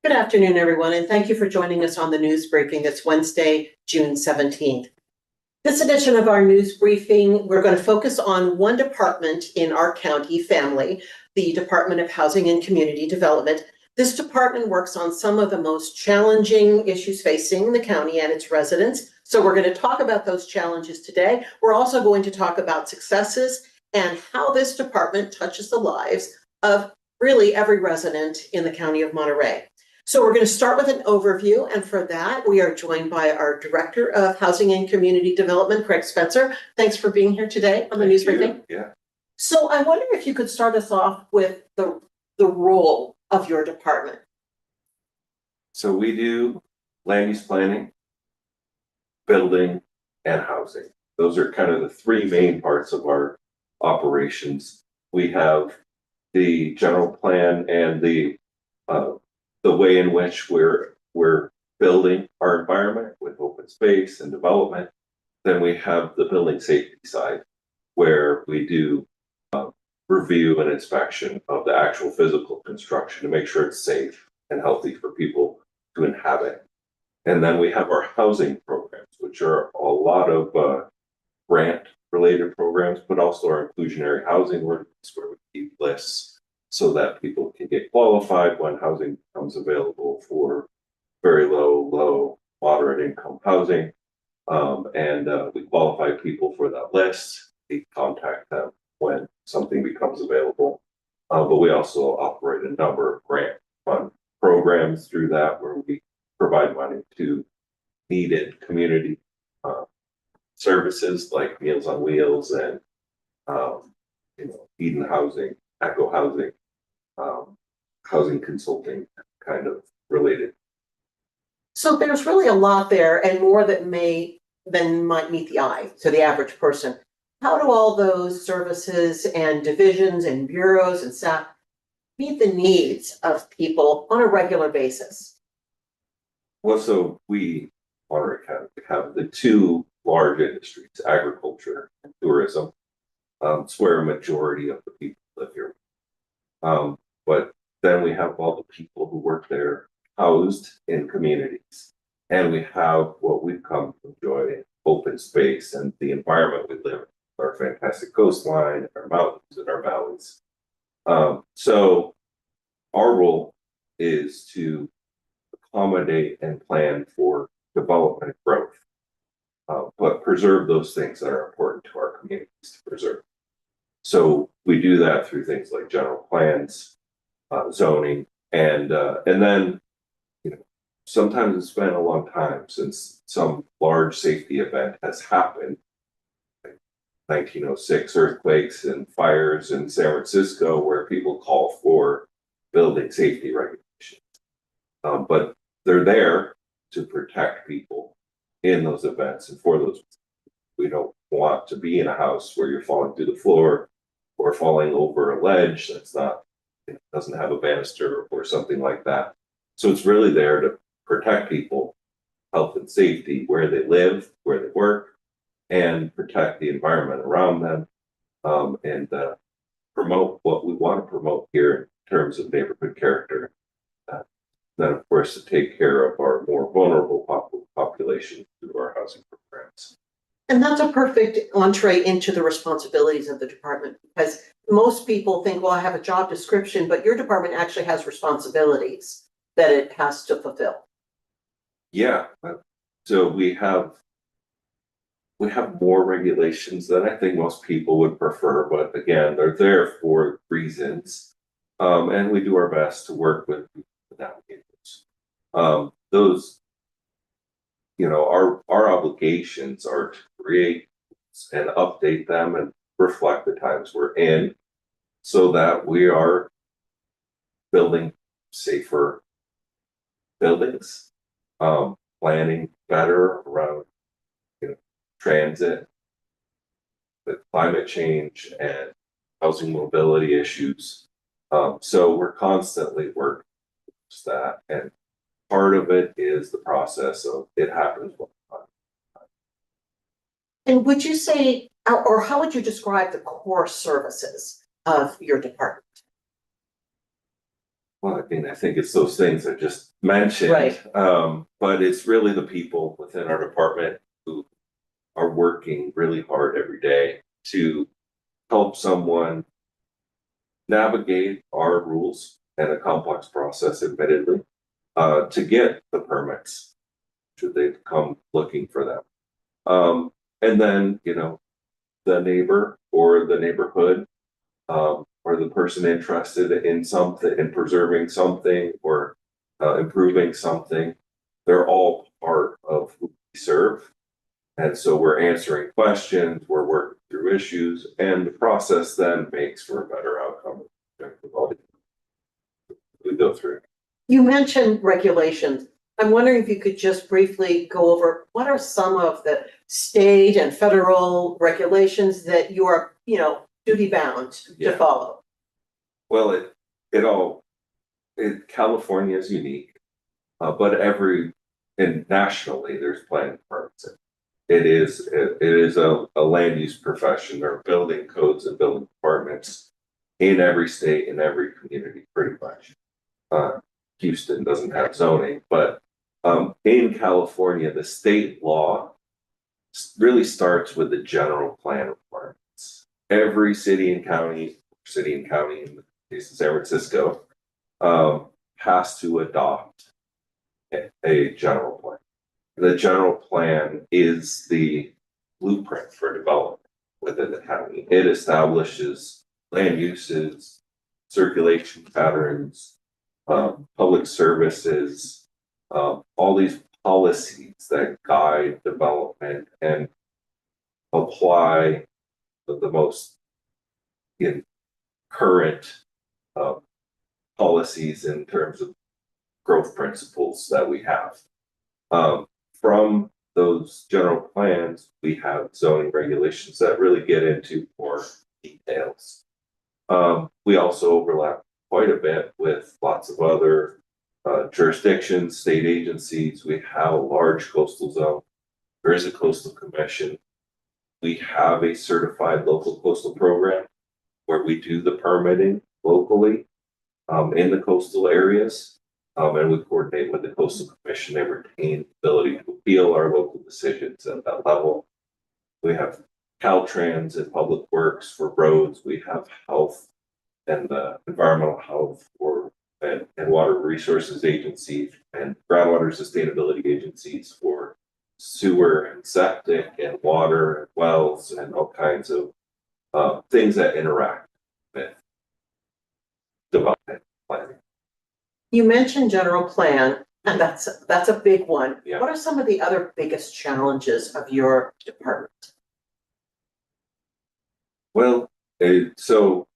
Good afternoon, everyone, and thank you for joining us on the news briefing. It's Wednesday, June 17th. This edition of our news briefing, we're going to focus on one department in our county family, the Department of Housing and Community Development. This department works on some of the most challenging issues facing the county and its residents. So we're going to talk about those challenges today. We're also going to talk about successes and how this department touches the lives of really every resident in the county of Monterey. So we're going to start with an overview, and for that, we are joined by our Director of Housing and Community Development, Craig Spencer. Thanks for being here today on the news briefing. Yeah. So I wonder if you could start us off with the role of your department. So we do land use planning, building, and housing. Those are kind of the three main parts of our operations. We have the general plan and the way in which we're building our environment with open space and development. Then we have the building safety side, where we do review and inspection of the actual physical construction to make sure it's safe and healthy for people to inhabit. And then we have our housing programs, which are a lot of grant related programs, but also our inclusionary housing ordinance, where we keep lists so that people can get qualified when housing becomes available for very low, moderate income housing. We qualify people for that list. We contact them when something becomes available. But we also operate a number of grant fund programs through that, where we provide money to needed community services like Meals on Wheels and Eden Housing, Echo Housing, housing consulting kind of related. So there's really a lot there, and more that might meet the eye to the average person. How do all those services and divisions and bureaus and staff meet the needs of people on a regular basis? Well, so we, Monterey County, have the two large industries, agriculture and tourism. It's where a majority of the people live here. But then we have all the people who work there housed in communities. And we have what we've come to enjoy, open space and the environment we live in, our fantastic coastline, our mountains and our valleys. So our role is to accommodate and plan for development and growth, but preserve those things that are important to our communities to preserve. So we do that through things like general plans, zoning, and then sometimes it's been a long time since some large safety event has happened. Like 1906 earthquakes and fires in San Francisco, where people call for building safety regulations, but they're there to protect people in those events. And for those, we don't want to be in a house where you're falling through the floor or falling over a ledge that's not, doesn't have a banister or something like that. So it's really there to protect people, health and safety, where they live, where they work, and protect the environment around them, and promote what we want to promote here in terms of neighborhood character. Then, of course, to take care of our more vulnerable population through our housing programs. And that's a perfect entree into the responsibilities of the department, because most people think, well, I have a job description, but your department actually has responsibilities that it has to fulfill. Yeah, so we have more regulations than I think most people would prefer, but again, they're there for reasons, and we do our best to work with people to navigate those. Those, our obligations are to create and update them and reflect the times we're in, so that we are building safer buildings, planning better around transit, with climate change and housing mobility issues. So we're constantly working towards that, and part of it is the process of it happens one time. And would you say, or how would you describe the core services of your department? Well, I mean, I think it's those things I just mentioned. Right. But it's really the people within our department who are working really hard every day to help someone navigate our rules and a complex process, admittedly, to get the permits should they come looking for them. And then, the neighbor or the neighborhood, or the person interested in something, in preserving something or improving something, they're all part of who we serve. And so we're answering questions, we're working through issues, and the process then makes for a better outcome we go through. You mentioned regulations. I'm wondering if you could just briefly go over what are some of the state and federal regulations that you are, duty bound to Yeah. follow? Well, California is unique, but and nationally there's planning departments. It is a land use profession or building codes and building departments in every state, in every community, pretty much. Houston doesn't have zoning, but in California, the state law really starts with the general plan requirements. Every city and county in the case of San Francisco, has to adopt a general plan. The general plan is the blueprint for development within the county. It establishes land uses, circulation patterns, public services, all these policies that guide development and apply the most current policies in terms of growth principles that we have. From those general plans, we have zoning regulations that really get into more details. We also overlap quite a bit with lots of other jurisdictions, state agencies. We have a large coastal zone. There is a coastal commission. We have a certified local coastal program where we do the permitting locally in the coastal areas. And we coordinate with the coastal commission and retain the ability to appeal our local decisions at that level. We have Caltrans and Public Works for roads. We have health and environmental health and water resources agencies and groundwater sustainability agencies for sewer and septic and water and wells and all kinds of things that interact with development planning. You mentioned general plan, and that's a big one. Yeah. What are some of the other biggest challenges of your department? Well, so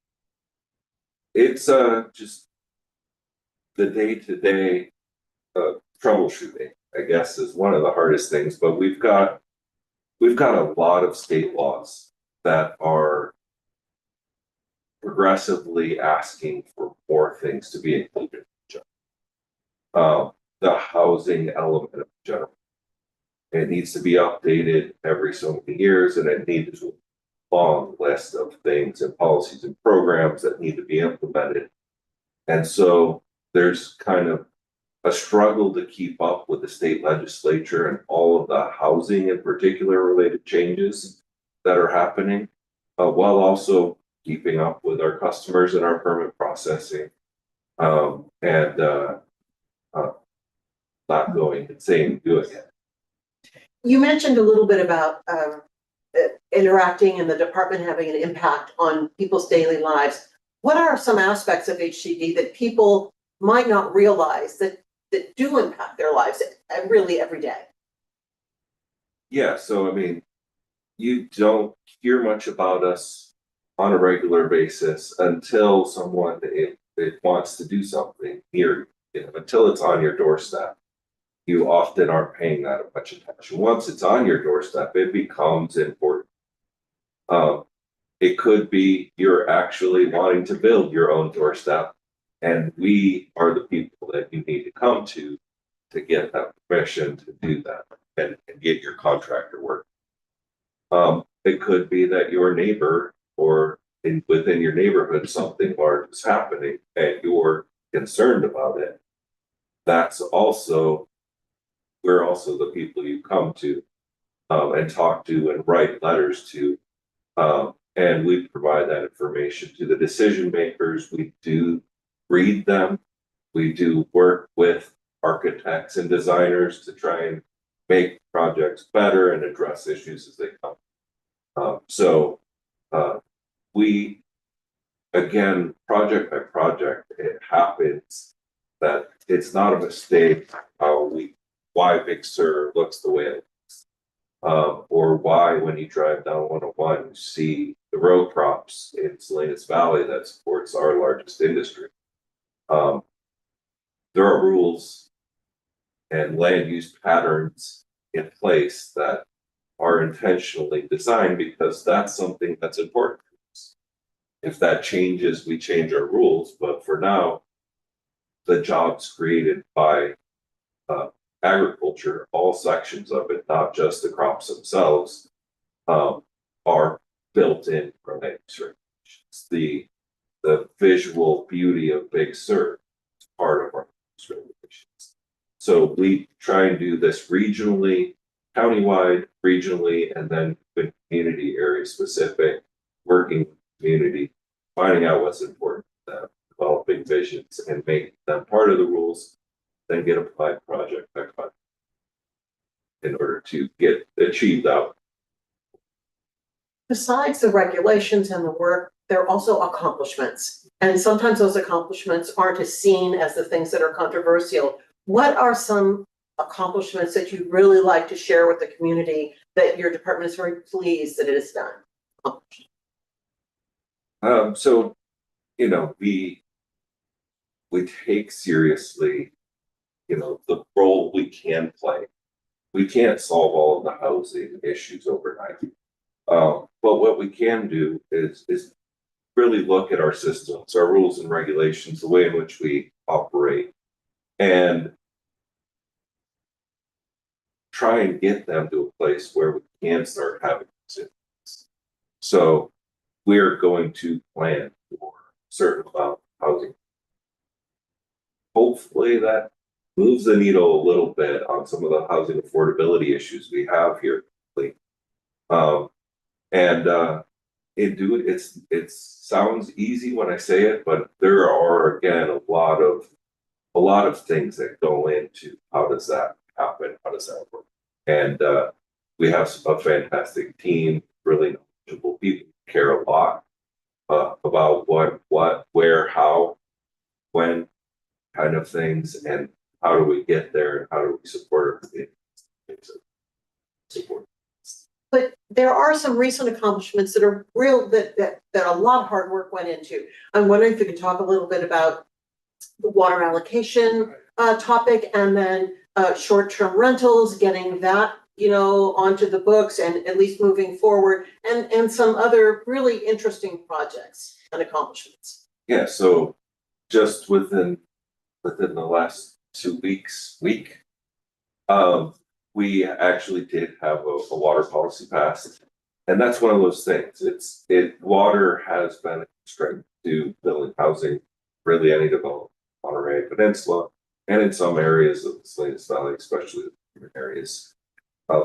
it's just the day-to-day troubleshooting, I guess, is one of the hardest things. But we've got a lot of state laws that are progressively asking for more things to be included. The housing element of general. It needs to be updated every so many years, and it needs a long list of things and policies and programs that need to be implemented. And so there's kind of a struggle to keep up with the state legislature and all of the housing in particular related changes that are happening, while also keeping up with our customers and our permit processing, and not going insane doing it. You mentioned a little bit about interacting and the department having an impact on people's daily lives. What are some aspects of HCD that people might not realize that do impact their lives really every day? Yeah, so I mean, you don't hear much about us on a regular basis until someone it wants to do something here, until it's on your doorstep. You often aren't paying that much attention. Once it's on your doorstep, it becomes important. It could be you're actually wanting to build your own doorstep, and we are the people that you need to come to get that permission to do that and get your contractor work. It could be that your neighbor or within your neighborhood something large is happening and you're concerned about it, that's also, we're also the people you come to and talk to and write letters to. And we provide that information to the decision makers. We do read them. We do work with architects and designers to try and make projects better and address issues as they come. We, again, project by project, it happens that it's not a mistake why Big Sur looks the way it looks. Or why when you drive down 101, you see the row crops in Salinas Valley that supports our largest industry. There are rules and land use patterns in place that are intentionally designed because that's something that's important to us. If that changes, we change our rules, but for now, the jobs created by agriculture, all sections of it, not just the crops themselves, are built in for land use regulations. The visual beauty of Big Sur is part of our regulations. So we try and do this regionally, countywide, regionally, and then with community area specific, working with community, finding out what's important to them, developing visions and making them part of the rules, then get applied project by project in order to achieve that. Besides the regulations and the work, there are also accomplishments. And sometimes those accomplishments aren't as seen as the things that are controversial. What are some accomplishments that you'd really like to share with the community that your department is very pleased that it has done? So, you know, we take seriously, you know, the role we can play. We can't solve all of the housing issues overnight. But what we can do is really look at our systems, our rules and regulations, the way in which we operate, and try and get them to a place where we can start having decisions. So we're going to plan for a certain amount of housing. Hopefully that moves the needle a little bit on some of the housing affordability issues we have here. It sounds easy when I say it, but there are again a lot of things that go into how does that happen, how does that work, and we have a fantastic team, really knowledgeable people, care a lot about what, where, how, when, kind of things, and how do we get there, and how do we support our support. But there are some recent accomplishments that are real, that a lot of hard work went into. I'm wondering if you could talk a little bit about the water allocation topic, and then short-term rentals, getting that, you know, onto the books and at least moving forward, and some other really interesting projects and accomplishments. Yeah, so just within the last 2 weeks, we actually did have a water policy passed, and that's one of those things. Water has been a constraint to building housing, really any development, Monterey Peninsula, and in some areas of the Salinas Valley, especially the urban areas,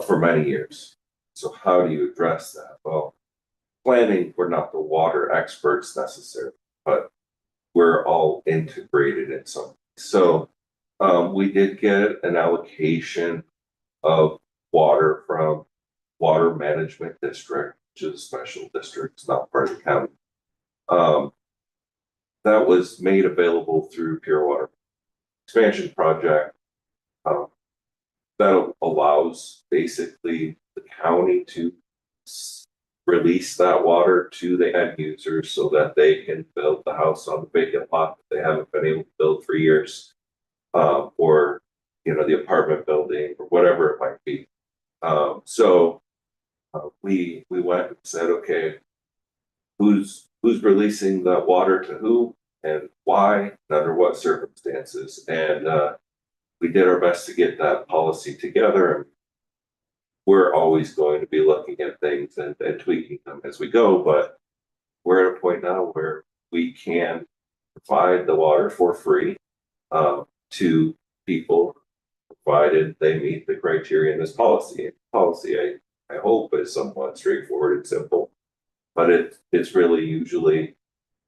for many years. So how do you address that? Well, planning, we're not the water experts necessarily, but we're all integrated in some way. So we did get an allocation of water from Water Management District, which is a special district, it's not part of the county. That was made available through Pure Water Expansion Project. That allows basically the county to release that water to the end users so that they can build the house on the vacant lot that they haven't been able to build for years, or you know, the apartment building or whatever it might be. We went and said, okay, who's releasing the water to who and why and under what circumstances, and we did our best to get that policy together. We're always going to be looking at things and tweaking them as we go, but we're at a point now where we can provide the water for free to people, provided they meet the criteria in this policy. Policy, I hope, is somewhat straightforward and simple, but it's really usually,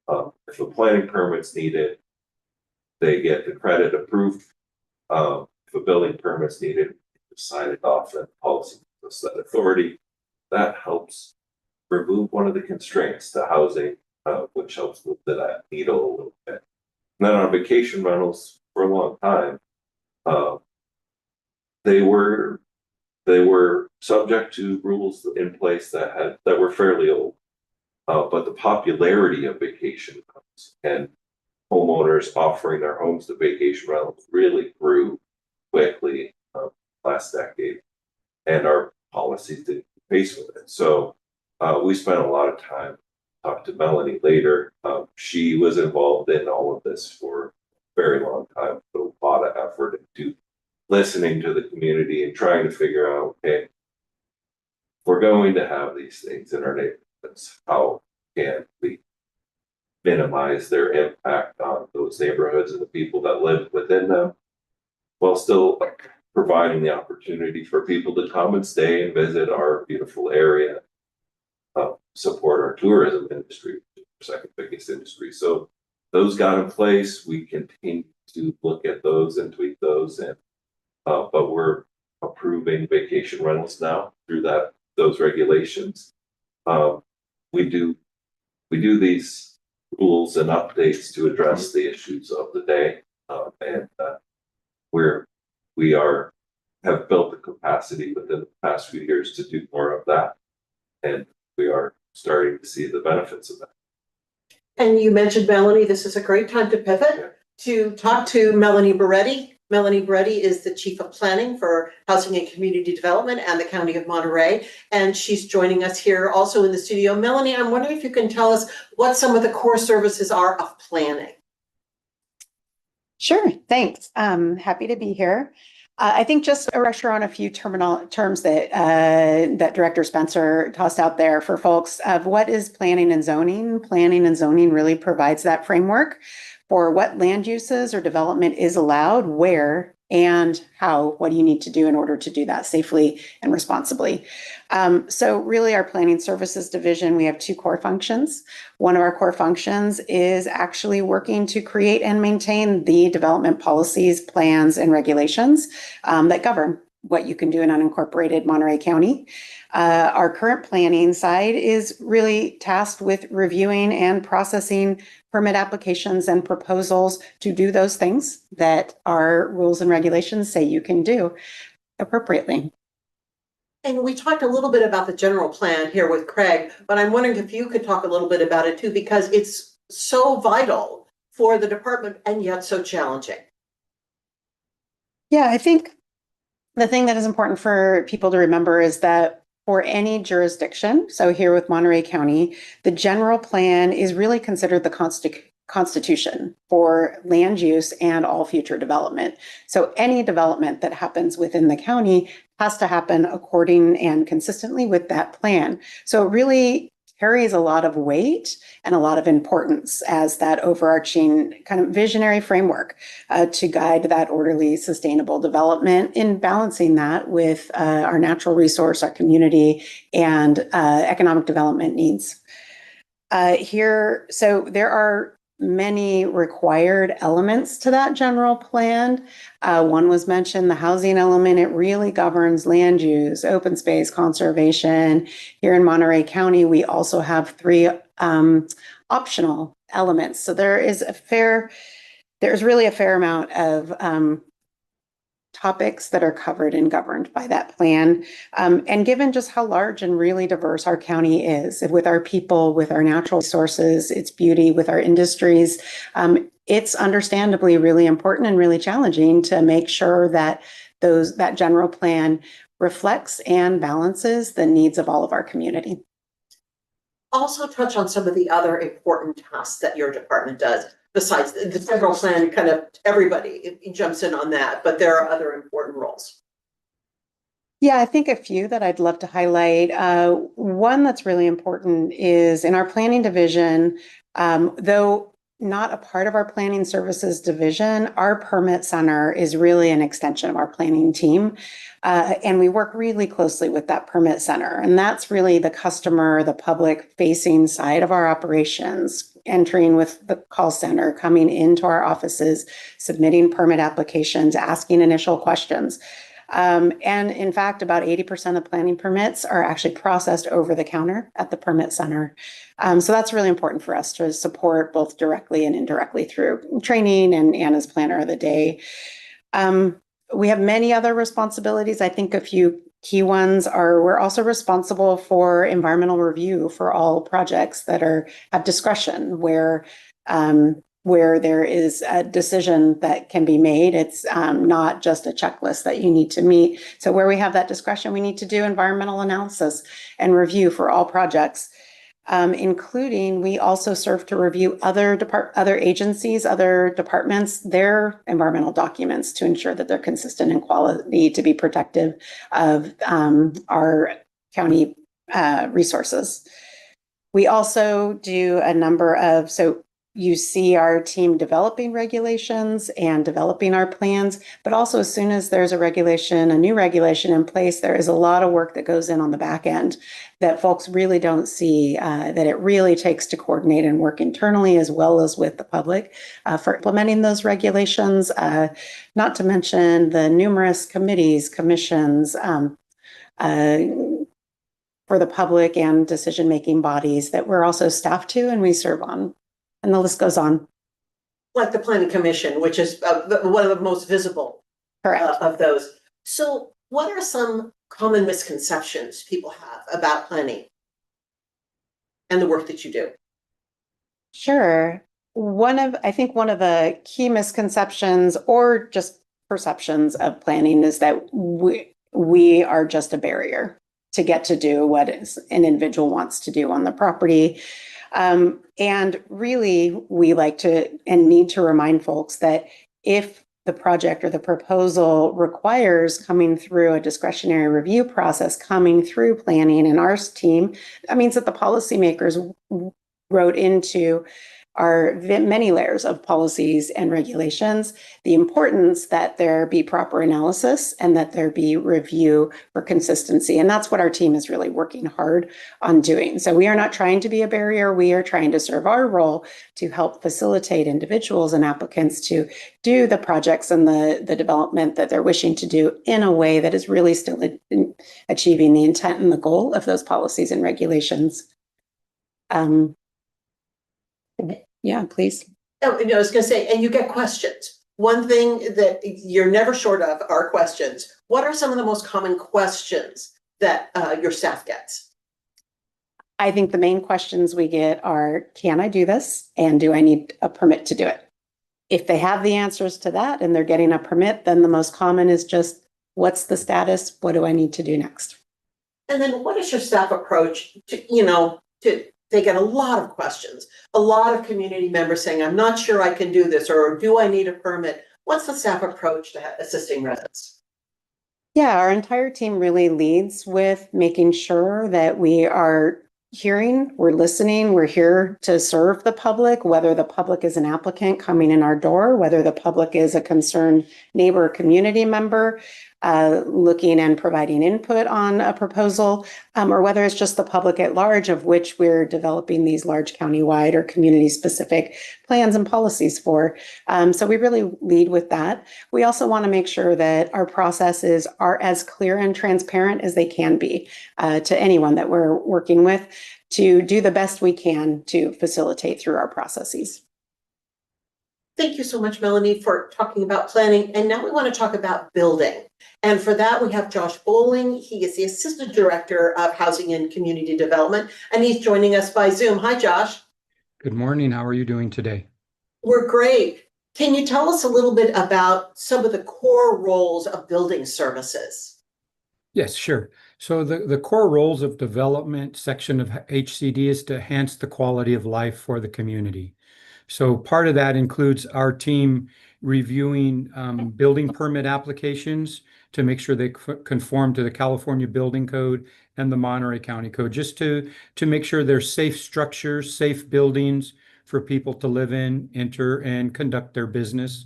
if a planning permit's needed, they get the credit approved. If a building permit's needed, just sign it off, and policy gives us that authority. That helps remove one of the constraints to housing, which helps with that needle a little bit. And then on vacation rentals, for a long time, they were subject to rules in place that were fairly old. But the popularity of vacation rentals and homeowners offering their homes to vacation rentals really grew quickly last decade, and our policies didn't keep pace with it. So we spent a lot of time. Talked to Melanie later. She was involved in all of this for a very long time, put a lot of effort into listening to the community and trying to figure out, okay, if we're going to have these things in our neighborhoods, how can we minimize their impact on those neighborhoods and the people that live within them, while still providing the opportunity for people to come and stay and visit our beautiful area, support our tourism industry, second biggest industry. So those got in place. We continue to look at those and tweak those, and but we're approving vacation rentals now through those regulations. We do these rules and updates to address the issues of the day, and we have built the capacity within the past few years to do more of that, and we are starting to see the benefits of that. And you mentioned Melanie. This is a great time to pivot to talk to Melanie Beretti. Melanie Beretti is the Chief of Planning for Housing and Community Development and the County of Monterey, and she's joining us here also in the studio. Melanie, I'm wondering if you can tell us what some of the core services are of planning. Sure, thanks. Happy to be here. I think just a refresher on a few terms that that Director Spencer tossed out there for folks of what is planning and zoning. Planning and zoning really provides that framework for what land uses or development is allowed, where, and how. What do you need to do in order to do that safely and responsibly? So really our planning services division, we have two core functions. One of our core functions is actually working to create and maintain the development policies, plans, and regulations that govern what you can do in unincorporated Monterey County. Our current planning side is really tasked with reviewing and processing permit applications and proposals to do those things that our rules and regulations say you can do appropriately. And we talked a little bit about the general plan here with Craig, but I'm wondering if you could talk a little bit about it too, because it's so vital for the department and yet so challenging. Yeah, I think the thing that is important for people to remember is that for any jurisdiction, so here with Monterey County, the general plan is really considered the constitution for land use and all future development. So any development that happens within the county has to happen according and consistently with that plan. So it really carries a lot of weight and a lot of importance as that overarching kind of visionary framework to guide that orderly, sustainable development in balancing that with our natural resource, our community, and economic development needs. So there are many required elements to that general plan. One was mentioned, the housing element. It really governs land use, open space, conservation. Here in Monterey County, we also have 3 optional elements. So there's really a fair amount of topics that are covered and governed by that plan. And given just how large and really diverse our county is, with our people, with our natural resources, its beauty, with our industries, it's understandably really important and really challenging to make sure that that general plan reflects and balances the needs of all of our community. Also touch on some of the other important tasks that your department does. Besides the federal plan, kind of everybody jumps in on that, but there are other important roles. Yeah, I think a few that I'd love to highlight. One that's really important is in our planning division, though not a part of our planning services division, our permit center is really an extension of our planning team. And we work really closely with that permit center. And that's really the customer, the public facing side of our operations, entering with the call center, coming into our offices, submitting permit applications, asking initial questions. And in fact, about 80% of planning permits are actually processed over the counter at the permit center. So that's really important for us to support both directly and indirectly through training and as planner of the day. We have many other responsibilities. I think a few key ones are we're also responsible for environmental review for all projects that are at discretion where there is a decision that can be made. It's not just a checklist that you need to meet. So where we have that discretion, we need to do environmental analysis and review for all projects, including we also serve to review other agencies, other departments, their environmental documents to ensure that they're consistent in quality to be protective of our county resources. We also do a number of, so you see our team developing regulations and developing our plans, but also as soon as there's a new regulation in place, there is a lot of work that goes in on the back end that folks really don't see, that it really takes to coordinate and work internally as well as with the public for implementing those regulations, not to mention the numerous committees, commissions, for the public and decision-making bodies that we're also staffed to and we serve on. And the list goes on. Like the Planning Commission, which is one of the most visible of those. So what are some common misconceptions people have about planning and the work that you do? Sure. I think one of the key misconceptions or just perceptions of planning is that we are just a barrier to get to do what an individual wants to do on the property. And really, we like to and need to remind folks that if the project or the proposal requires coming through a discretionary review process, coming through planning and our team, that means that the policymakers wrote into our many layers of policies and regulations, the importance that there be proper analysis and that there be review for consistency. And that's what our team is really working hard on doing. So we are not trying to be a barrier. We are trying to serve our role to help facilitate individuals and applicants to do the projects and the development that they're wishing to do in a way that is really still achieving the intent and the goal of those policies and regulations. Yeah, please. Oh, I was going to say, and you get questions. One thing that you're never short of are questions. What are some of the most common questions that your staff gets? I think the main questions we get are, can I do this? And do I need a permit to do it? If they have the answers to that and they're getting a permit, then the most common is just, what's the status? What do I need to do next? And then what is your staff approach to they get a lot of questions, a lot of community members saying, I'm not sure I can do this, or do I need a permit? What's the staff approach to assisting residents? Yeah, our entire team really leads with making sure that we are hearing, we're listening, we're here to serve the public, whether the public is an applicant coming in our door, whether the public is a concerned neighbor or community member looking and providing input on a proposal, or whether it's just the public at large, of which we're developing these large countywide or community-specific plans and policies for. So we really lead with that. We also want to make sure that our processes are as clear and transparent as they can be to anyone that we're working with, to do the best we can to facilitate through our processes. Thank you so much, Melanie, for talking about planning. And now we want to talk about building. And for that, we have Josh Bowling. He is the Assistant Director of Housing and Community Development, and he's joining us by Zoom. Hi, Josh. Good morning. How are you doing today? We're great. Can you tell us a little bit about some of the core roles of building services? Yes, sure. So the core roles of development section of HCD is to enhance the quality of life for the community. So part of that includes our team reviewing building permit applications to make sure they conform to the California Building Code and the Monterey County Code, just to make sure they're safe structures, safe buildings for people to live in, enter, and conduct their business.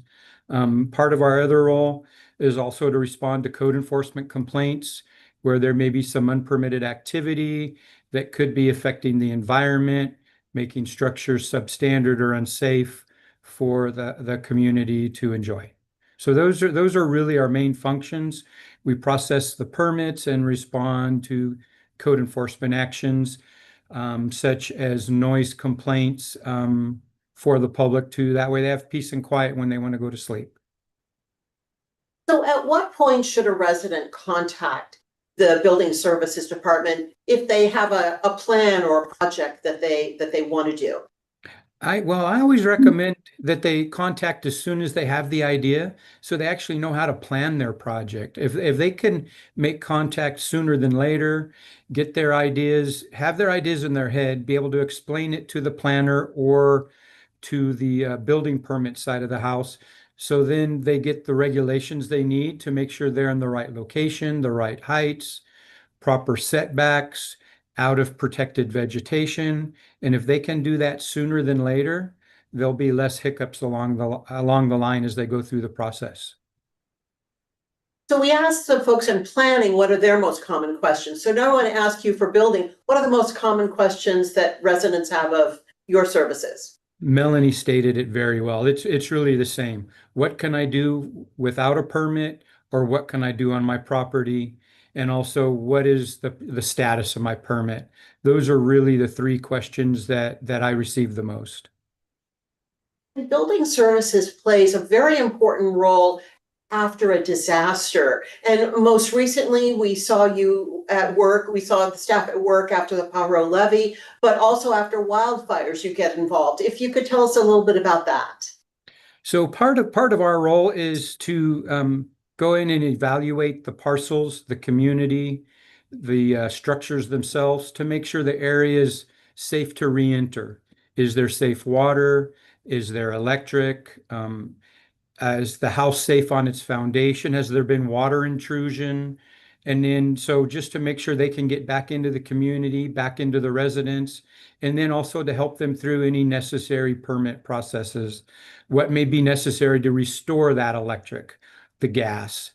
Part of our other role is also to respond to code enforcement complaints where there may be some unpermitted activity that could be affecting the environment, making structures substandard or unsafe for the community to enjoy. So those are really our main functions. We process the permits and respond to code enforcement actions, such as noise complaints, for the public too. That way they have peace and quiet when they want to go to sleep. So at what point should a resident contact the building services department if they have a plan or a project that they want to do? I always recommend that they contact as soon as they have the idea, so they actually know how to plan their project. If they can make contact sooner than later, get their ideas, have their ideas in their head, be able to explain it to the planner or to the building permit side of the house. So then they get the regulations they need to make sure they're in the right location, the right heights, proper setbacks, out of protected vegetation. And if they can do that sooner than later, there'll be less hiccups along the line as they go through the process. So we asked some folks in planning what are their most common questions. So now I want to ask you for building, what are the most common questions that residents have of your services? Melanie stated it very well. It's really the same. What can I do without a permit, or what can I do on my property? And also, what is the status of my permit? Those are really the three questions that I receive the most. Building services plays a very important role after a disaster. And most recently, we saw you at work, we saw the staff at work after the Poirot levee, but also after wildfires, you get involved. If you could tell us a little bit about that. So part of our role is to go in and evaluate the parcels, the community, the structures themselves to make sure the area is safe to re-enter. Is there safe water? Is there electric? Is the house safe on its foundation? Has there been water intrusion? And then, so just to make sure they can get back into the community, back into the residents, and then also to help them through any necessary permit processes, what may be necessary to restore that electric, the gas.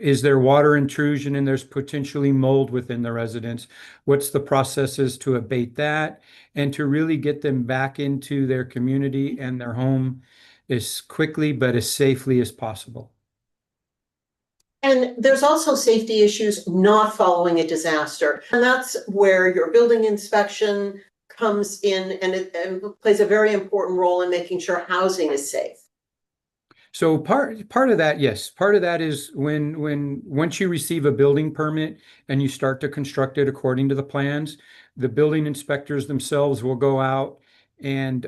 Is there water intrusion and there's potentially mold within the residence? What's the processes to abate that and to really get them back into their community and their home as quickly but as safely as possible? And there's also safety issues not following a disaster. And that's where your building inspection comes in, and it plays a very important role in making sure housing is safe. So part of that, yes, part of that is when once you receive a building permit and you start to construct it according to the plans, the building inspectors themselves will go out and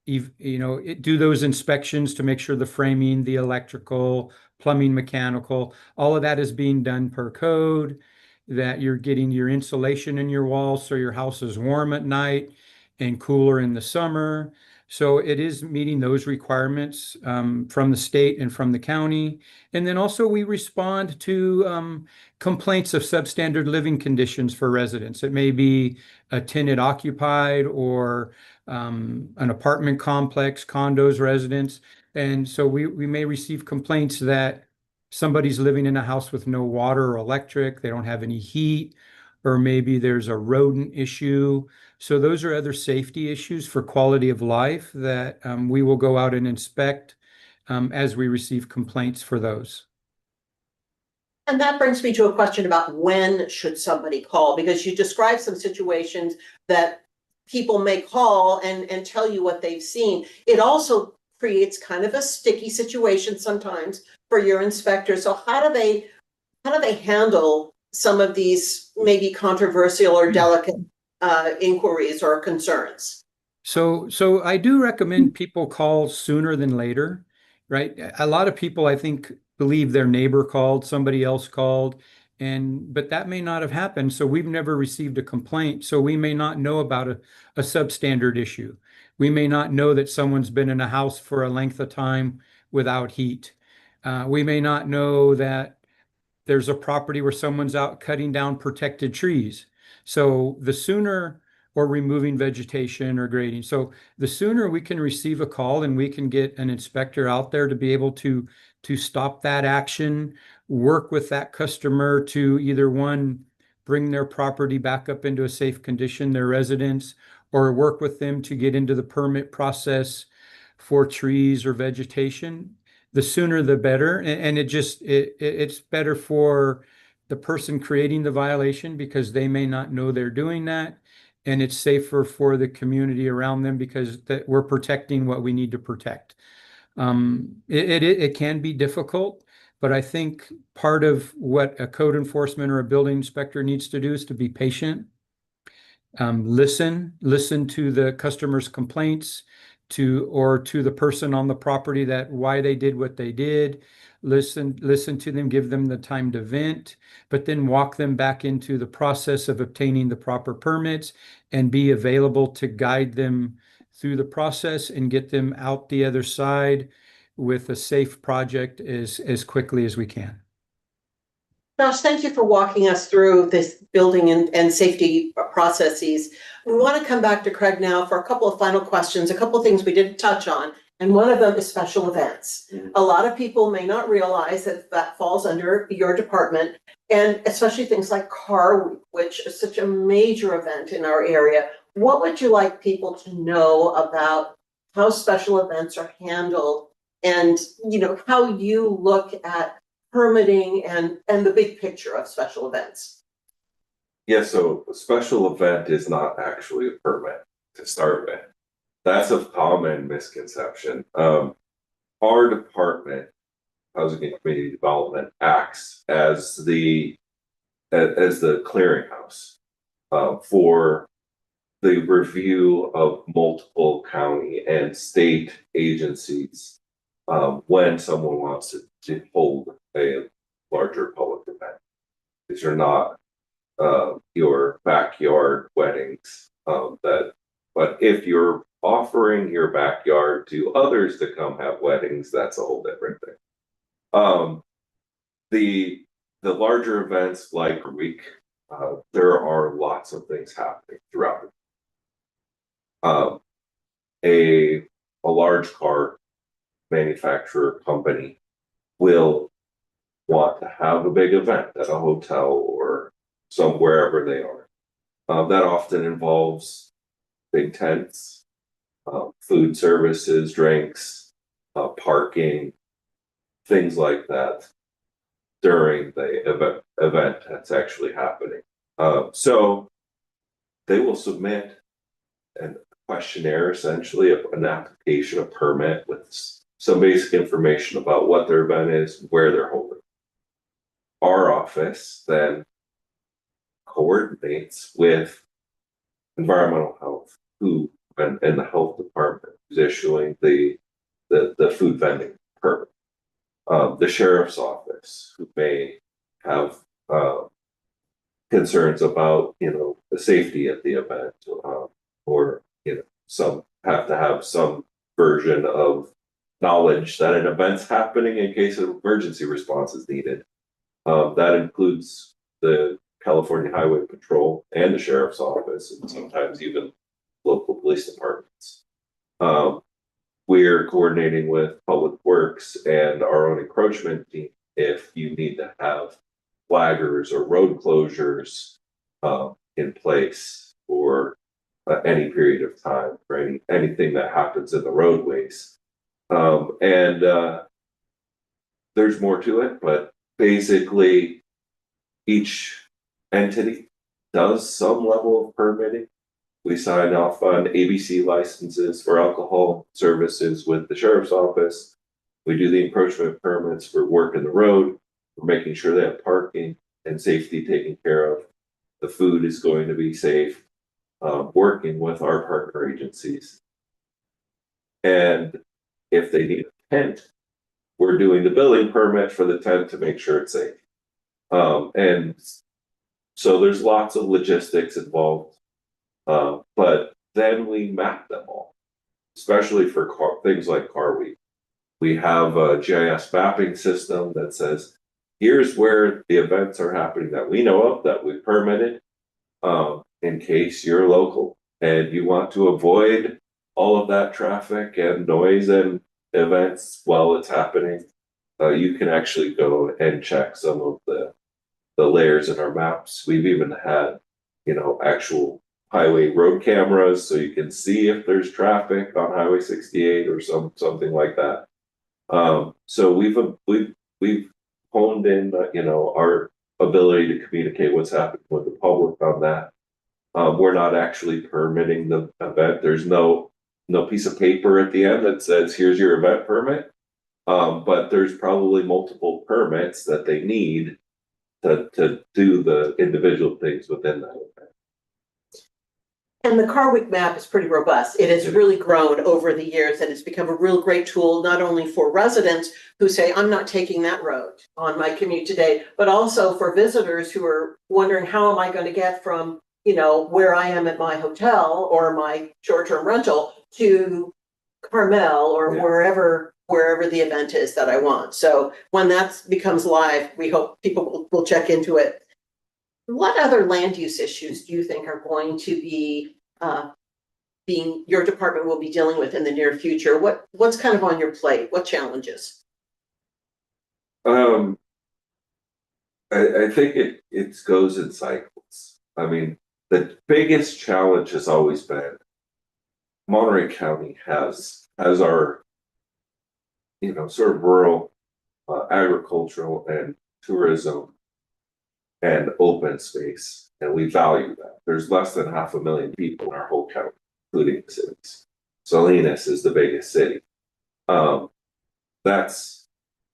do those inspections to make sure the framing, the electrical, plumbing, mechanical, all of that is being done per code, that you're getting your insulation in your walls so your house is warm at night and cooler in the summer. So it is meeting those requirements from the state and from the county. And then also we respond to complaints of substandard living conditions for residents. It may be a tenant occupied or an apartment complex, condos, residents. And so we may receive complaints that somebody's living in a house with no water or electric, they don't have any heat, or maybe there's a rodent issue. So those are other safety issues for quality of life that we will go out and inspect as we receive complaints for those. And that brings me to a question about when should somebody call, because you described some situations that people may call and tell you what they've seen. It also creates kind of a sticky situation sometimes for your inspectors. So how do they handle some of these maybe controversial or delicate inquiries or concerns? So I do recommend people call sooner than later, right? A lot of people, I think, believe their neighbor called, somebody else called, but that may not have happened. So we've never received a complaint. So we may not know about a substandard issue. We may not know that someone's been in a house for a length of time without heat. We may not know that there's a property where someone's out cutting down protected trees. So the sooner or removing vegetation or grading. So the sooner we can receive a call and we can get an inspector out there to be able to stop that action, work with that customer to either one, bring their property back up into a safe condition, their residence, or work with them to get into the permit process for trees or vegetation, the sooner the better. And it's better for the person creating the violation because they may not know they're doing that. And it's safer for the community around them because that we're protecting what we need to protect. It can be difficult, but I think part of what a code enforcement or a building inspector needs to do is to be patient. Listen to the customer's complaints, or to the person on the property that why they did what they did. Listen to them, give them the time to vent, but then walk them back into the process of obtaining the proper permits and be available to guide them through the process and get them out the other side with a safe project as quickly as we can. Josh, thank you for walking us through this building and safety processes. We want to come back to Craig now for a couple of final questions, a couple of things we didn't touch on, and one of them is special events. A lot of people may not realize that that falls under your department, and especially things like Car Week, which is such a major event in our area. What would you like people to know about how special events are handled and, how you look at permitting and the big picture of special events? Yeah, so a special event is not actually a permit to start with. That's a common misconception. Our department, Housing and Community Development, acts as the clearinghouse for the review of multiple county and state agencies when someone wants to hold a larger public event. These are not your backyard weddings. But if you're offering your backyard to others to come have weddings, that's a whole different thing. The larger events like week, there are lots of things happening throughout it. A large car manufacturer company will want to have a big event at a hotel or wherever they are. That often involves big tents, food services, drinks, parking, things like that during the event that's actually happening. So they will submit a questionnaire, essentially an application, a permit with some basic information about what their event is, where they're holding. Our office then coordinates with environmental health, and the health department who's issuing the food vending permit. The sheriff's office, who may have concerns about the safety at the event, or some have to have some version of knowledge that an event's happening in case an emergency response is needed. That includes the California Highway Patrol and the sheriff's office, and sometimes even local police departments. We're coordinating with Public Works and our own encroachment team if you need to have flaggers or road closures in place for any period of time, for anything that happens in the roadways. There's more to it, but basically each entity does some level of permitting. We sign off on ABC licenses for alcohol services with the sheriff's office. We do the encroachment permits for work in the road. We're making sure they have parking and safety taken care of. The food is going to be safe, working with our partner agencies. And if they need a tent, we're doing the building permit for the tent to make sure it's safe. And so there's lots of logistics involved, but then we map them all, especially for things like Car Week. We have a GIS mapping system that says, here's where the events are happening that we know of, that we've permitted. In case you're local and you want to avoid all of that traffic and noise and events while it's happening, you can actually go and check some of the layers in our maps. We've even had, actual highway road cameras, so you can see if there's traffic on Highway 68 or something like that. So we've honed in, our ability to communicate what's happening with the public on that. We're not actually permitting the event. There's no piece of paper at the end that says, here's your event permit. But there's probably multiple permits that they need to do the individual things within that event. And the Car Week map is pretty robust. It has really grown over the years, and it's become a real great tool, not only for residents who say, I'm not taking that road on my commute today, but also for visitors who are wondering, how am I going to get from, where I am at my hotel or my short-term rental to Carmel or wherever the event is that I want. So when that becomes live, we hope people will check into it. What other land use issues do you think are going to be your department will be dealing with in the near future? What's kind of on your plate? What challenges? I think it goes in cycles. I mean, the biggest challenge has always been Monterey County has our, sort of rural agricultural and tourism and open space, and we value that. There's less than 500,000 people in our whole county, including the cities. Salinas is the biggest city. That's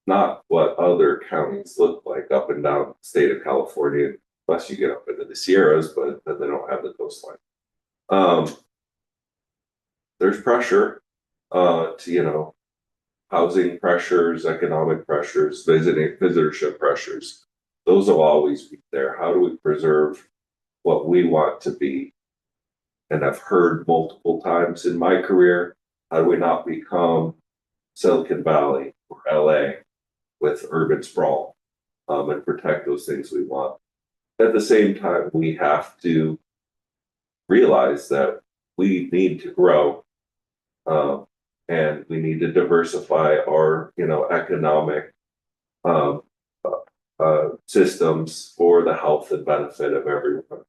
not what other counties look like up and down the state of California, unless you get up into the Sierras, but they don't have the coastline. There's pressure to, housing pressures, economic pressures, visitorship pressures. Those will always be there. How do we preserve what we want to be? And I've heard multiple times in my career, how do we not become Silicon Valley or LA with urban sprawl, and protect those things we want? At the same time, we have to realize that we need to grow, and we need to diversify our, economic systems for the health and benefit of everyone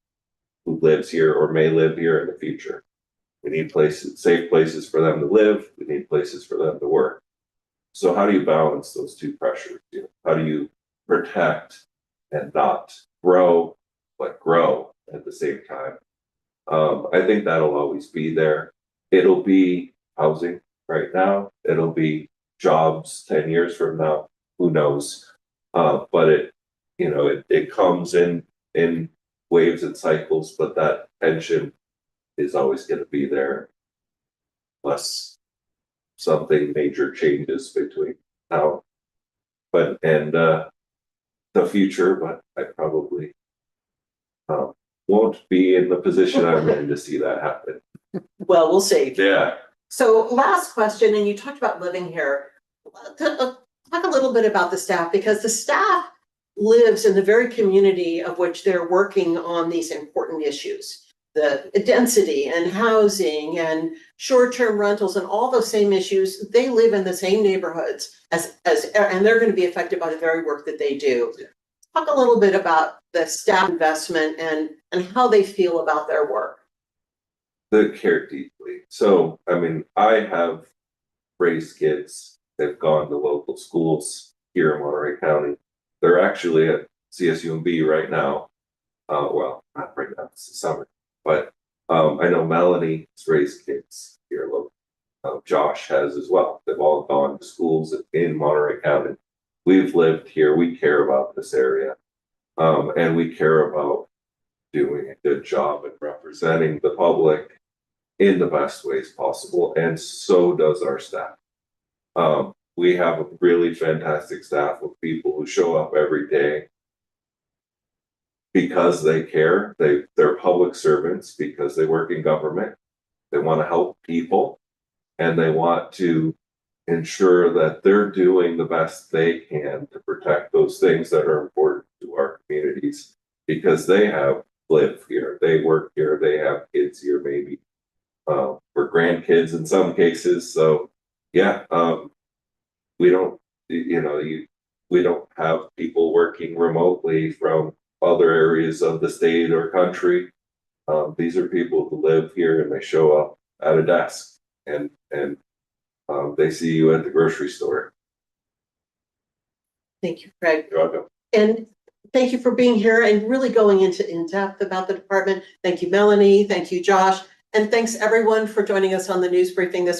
who lives here or may live here in the future. We need safe places for them to live. We need places for them to work. So how do you balance those two pressures? How do you protect and not grow, but grow at the same time? I think that'll always be there. It'll be housing right now. It'll be jobs 10 years from now. Who knows? But it comes in waves and cycles, but that tension is always going to be there unless something major changes between now and the future. But I probably won't be in the position I'm in to see that happen. Well, we'll see. Yeah. So last question, and you talked about living here. Talk a little bit about the staff, because the staff lives in the very community of which they're working on these important issues. The density and housing and short-term rentals and all those same issues, they live in the same neighborhoods and they're going to be affected by the very work that they do. Yeah. Talk a little bit about the staff investment and how they feel about their work. They care deeply. So, I mean, I have raised kids. They've gone to local schools here in Monterey County. They're actually at CSUMB right now. Well, not right now, it's the summer. But I know Melanie has raised kids here locally. Josh has as well. They've all gone to schools in Monterey County. We've lived here. We care about this area. And we care about doing a good job at representing the public in the best ways possible. And so does our staff. We have a really fantastic staff of people who show up every day because they care. They're public servants because they work in government. They want to help people, and they want to ensure that they're doing the best they can to protect those things that are important to our communities, because they have lived here, they work here, they have kids here maybe, for grandkids in some cases. So yeah, we don't, we don't have people working remotely from other areas of the state or country. These are people who live here and they show up at a desk and they see you at the grocery store. Thank you, Craig. You're welcome. And thank you for being here and really going into in-depth about the department. Thank you, Melanie. Thank you, Josh. And thanks everyone for joining us on the news briefing this